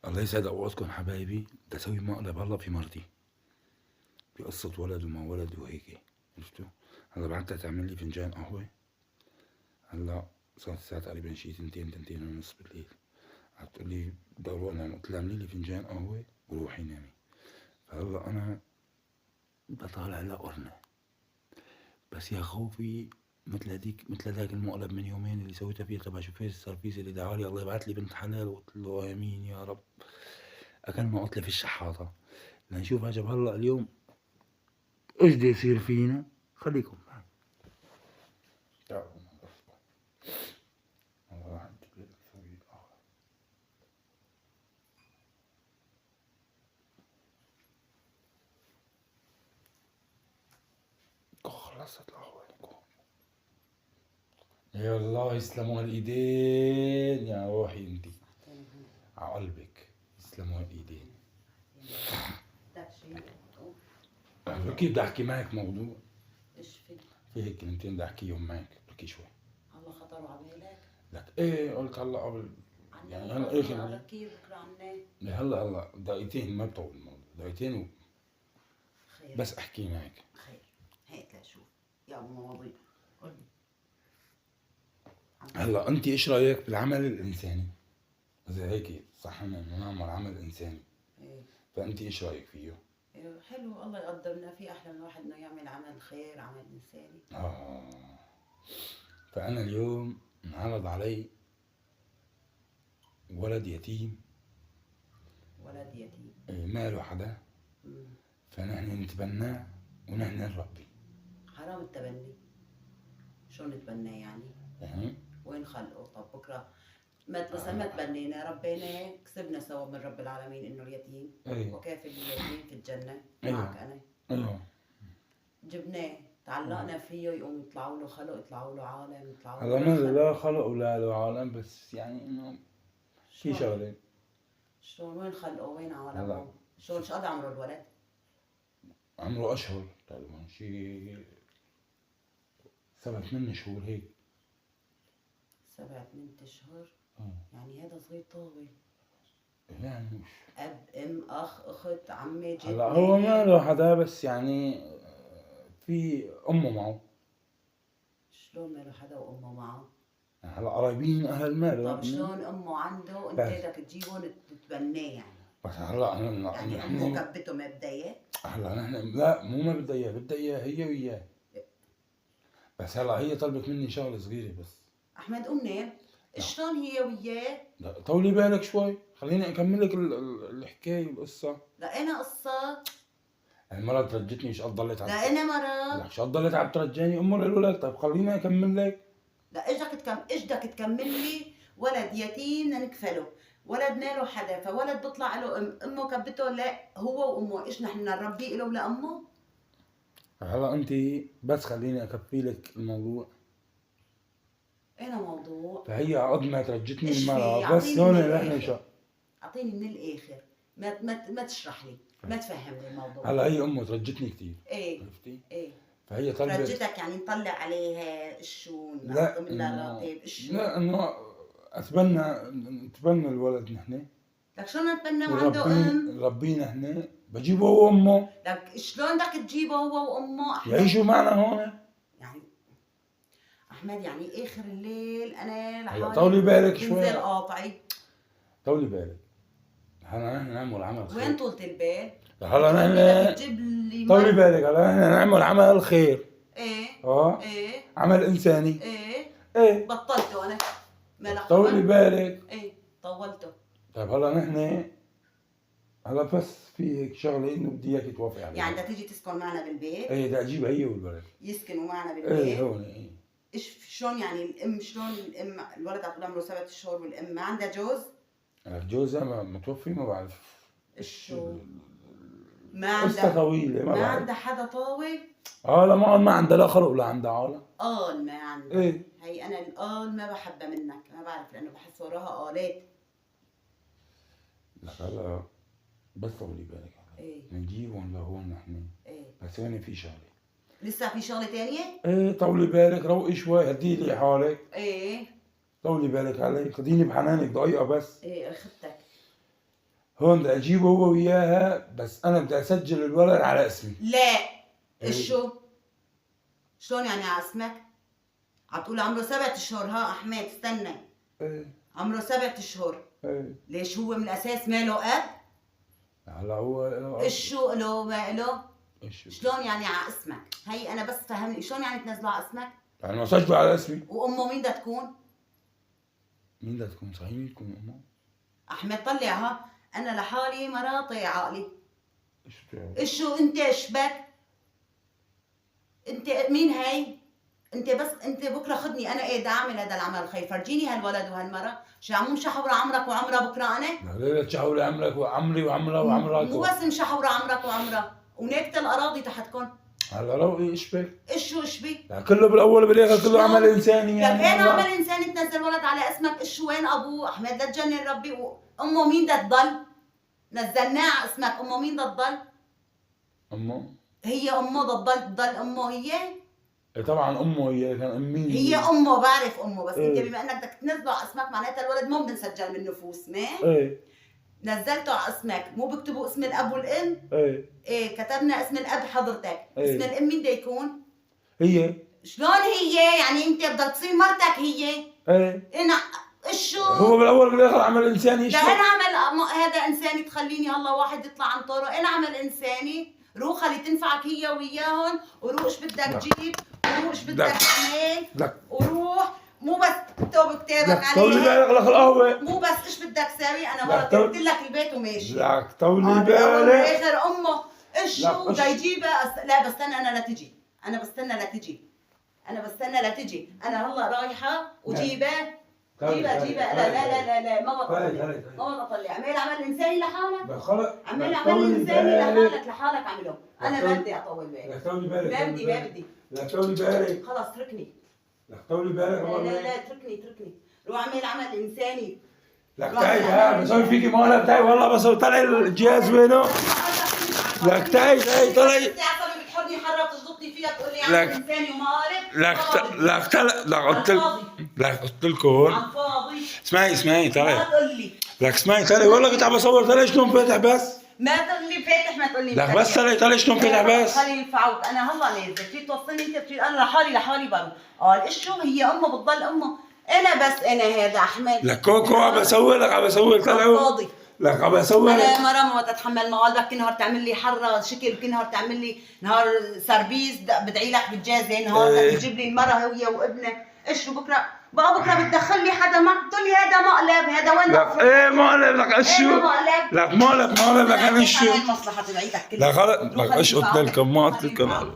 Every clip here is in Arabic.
الله يسعد اوقاتكم حبايبي. ده سوي مقلب هلا في مرتي بقصة ولد وما ولد وهيك، عرفتوا؟ هلا بعتها تعمل لي فنجان قهوة. هلا صارت الساعة تقريبا شي تنتين ونص بالليل. عتقول لي بدي اروح انام، قلت لها اعملي لي فنجان قهوة وروحي نامي. فهلا انا بطالع لقرنة، بس يا خوفي مثل هذاك المقلب من يومين اللي سويتها فيه تبع شوفير السرفيس اللي دعالي الله يبعث لي بنت حلال، وقلت له امين يا رب. اكلنا قتلة في الشحاطة لنشوف عجب هلا اليوم ايش بده يصير فينا. خليكم معي. تعالوا والله راح نجيب لك سوي قهوة. خلصت القهوة. يلا يسلموا هالايدين يا روحي انتي، على قلبك يسلموا هالايدين. كيف بدي احكي معك موضوع؟ ايش في هيك كلمتين بدي احكيهم معك، بحكي شوي. هلا خطروا على بالك؟ لك ايه قلت هلا قبل، يعني هلا ايه اخر كيف بكره عني؟ هلا دقيقتين ما بطول الموضوع، دقيقتين خير بس احكي معك. خير هيك لشوف يا مواضيع قول لي. هلا انت ايش رايك بالعمل الانساني؟ اذا هيك صح انه نعمل عمل انساني، ايه فانت ايش رايك فيه؟ إيه حلو، الله يقدرنا في احلى من الواحد انه يعمل عمل خير، عمل انساني. فانا اليوم انعرض علي ولد يتيم، ولد يتيم. ما له حدا، فنحن نتبناه ونحن نربي. حرام التبني. شو نتبناه يعني؟ وين خلقه؟ طب بكره ما تبنينا ربينا، كسبنا سوا من رب العالمين انه اليتيم وكافل اليتيم في الجنه معك انا. ايوه جبناه تعلقنا فيه، يقوم يطلعوا له خلق، يطلعوا له عالم، يطلعوا هلا ما لا خلق ولا له عالم، بس يعني انه في شغله. شلون وين خلقه وين عالمه؟ شلون شو قد عمره الولد؟ عمره اشهر تقريبا شي 7-8 شهور هيك. 7-8 اشهر؟ يعني هذا صغير طاوي. يعني مش اب ام اخ اخت عمي جد. هلا هو ما له حدا، بس يعني في امه معه. شلون ما له حدا وامه معه؟ هلا قرايبين اهل ماله. طب شلون امه عنده وانت بدك تجيبه تتبناه يعني؟ بس هلا يعني امه كبته ما بدها اياه؟ هلا نحن لا مو ما بدها اياه، بدها اياه هي وياه. بس هلا هي طلبت مني شغله صغيره بس. احمد قوم نام. شلون هي وياه؟ لا طولي بالك شوي، خليني اكمل لك الحكايه والقصه. لا انا قصه. المرة ترجتني مش قد ضلت لا انا مرض. لا مش قد ضلت عم ترجاني امه الولاد. طيب خليني اكمل لك. لا ايش بدك تكمل لي؟ ولد يتيم بدنا نكفله، ولد ما له حدا، فولد بيطلع له امه كبته، لا هو وامه ايش نحن نربيه له ولا امه؟ هلا انت بس خليني اكفي لك الموضوع. انا موضوع فهي عقد ما ترجتني ايش المرة، بس هون نحن شو اعطيني من الاخر، ما تشرح لي، ما تفهمني الموضوع. هلا هي امه ترجتني كثير. ايه عرفتي؟ ايه فهي طلبت ترجتك يعني نطلع عليها الشون، لا نعطي منها راتب الشون؟ لا انه نتبنى الولد نحن. لك شلون نتبنى وعنده ام؟ نربيه نحن، بجيبه هو وامه. لك شلون بدك تجيبه هو وامه؟ أحمد يعيشوا معنا هون. يعني احمد يعني اخر الليل انا لحالي طولي بالك شوي، بنزل قاطعي. طولي بالك. هلا نحن نعمل عمل خير. وين طولة البال؟ هلا نحن طولي بالك. هلا نحن نعمل عمل خير. ايه ايه عمل انساني. ايه بطلته انا. طولي بالك. ايه طولته. طيب هلا نحن هلا بس في هيك شغله انه بدي اياك توافقي عليها. يعني بدها تيجي تسكن معنا بالبيت؟ ايه بدي اجيبها هي والولد يسكنوا معنا بالبيت. ايه هون. ايه شلون يعني الام؟ شلون الام؟ الولد عمره 7 اشهر والام ما عندها جوز؟ جوزها متوفي، ما بعرف شو ما عندها قصة طويلة، ما عندها حدا طاوي؟ لا ما عندها لا خلق ولا عندها عالم. ما عندها. ايه هي انا القال ما بحبها منك، ما بعرف لانه بحس وراها قالات. لك هلا بس طولي بالك. ايه نجيبهم لهون نحن. بس هون في شغلة. لسه في شغلة تانية؟ طولي بالك، روقي شوي، هدي لي حالك. ايه طولي بالك علي، خديني بحنانك دقيقة بس. اخدتك. هون بدي اجيبه هو وياها، بس انا بدي اسجل الولد على اسمي. لا. شو؟ شلون يعني على اسمك؟ عم تقول عمره 7 اشهر. ها احمد استنى. عمره 7 اشهر. ليش هو من الاساس ما له اب؟ هلا هو شو له ما له؟ شلون يعني على اسمك؟ هي انا بس فهمني شلون يعني تنزله على اسمك؟ يعني ما سجله على اسمي. وامه مين بدها تكون؟ مين بدها تكون؟ صحيح مين تكون امه؟ احمد طلع. ها انا لحالي مراتي عقلي. شو انت اشبك؟ انت مين هي؟ انت بس انت بكره خدني انا بدي اعمل هذا العمل الخير، فرجيني هالولد وهالمره، شو عم مشحوره عمرك وعمرها بكره انا؟ لا تشحوري عمرك وعمري وعمرها وعمرك. مو بس مشحوره عمرك وعمرها، وناكته الاراضي تحتكم. هلا روقي ايش بك؟ شو ايش بك؟ كله بالاول وبالاخر كله عمل انساني يعني. لك وين عمل انساني تنزل ولد على اسمك؟ شو وين ابوه؟ احمد لا تجنن ربي. وامه مين بدها تضل؟ نزلناه على اسمك، امه مين بدها تضل؟ امه؟ هي امه بدها تضل امه هي؟ ايه طبعا امه هي كان امي. هي امه بعرف امه، بس انت بما انك بدك تنزله على اسمك معناتها الولد مو بنسجل بالنفوس، ما؟ نزلته على اسمك، مو بكتبوا اسم الاب والام؟ ايه كتبنا اسم الاب حضرتك. اسم الام مين بده يكون؟ هي. شلون هي؟ يعني انت بدك تصير مرتك هي؟ انا شو؟ هو بالاول بالاخر عمل انساني. ده انا عمل هذا انساني تخليني الله واحد يطلع عن طرق؟ انا عمل انساني؟ روح خلي تنفعك هي وياهم، وروح ايش بدك جيب، وروح ايش بدك تعمل، وروح مو بس تكتب كتابك عليه. طولي بالك لك القهوة. مو بس ايش بدك تساوي، انا مرة قلت لك البيت وماشي. لك طولي بالك. بالاخر امه ايش شو بده يجيبها. لا بستنى انا لا تجي، انا بستنى لا تجي، انا بستنى لا تجي، انا هلا رايحة وجيبها. جيبها. لا ما بطلع. عمال عمل انساني لحالك. عمال عمل انساني لحالك عمله. انا ما بدي اطول بالك. ما بدي. لا طولي بالك. خلص اتركني. لا طولي بالك. لا اتركني. روح اعمل عمل انساني. لك تعي بسوي فيكي مهلة بتاعي والله. بسوي طلعي الجهاز وينه. لك تعي طلعي. بتحطني حرة بتشطني فيها تقول لي عمل انساني وما لك قلت لكم عن فاضي. اسمعي طلعي. ما تقول لي. لك اسمعي طلعي والله كنت عم بصور. طلعي شلون فاتح بس. ما تقول لي فاتح، ما تقول لي. لك بس طلعي شلون فاتح بس. خليني ينفعوك. انا هلا نازل بتريد توصلني انت بتريد انا لحالي بروح. قال شو هي امه بتضل امه. انا هذا احمد. لك كوكو عم بسوي طلعوا. فاضي. لك عم بسوي. انا مرة ما تتحمل مقالبك. كل نهار تعمل لي حرة شكل، كل نهار تعمل لي نهار سربيس. بدعي لك بالجازة نهار تجيب لي المرة هي وابنها. ايش بكره بكره بتدخل لي حدا معك بتقول لي هذا مقلب. هذا وين؟ لك ايه مقلب. لك ايش شو؟ لك مقلب. لك انا شو؟ المصلحة تبعيتك كلها. لا خلص. لك ايش قلت لكم؟ ما قلت لكم.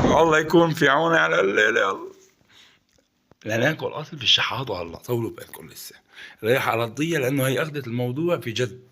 الله يكون في عوني على الليله. يلا لا ناكل اصل في الشحاط. والله طولوا بالكم لسه رايح على الضية، لانه هي اخذت الموضوع في جد.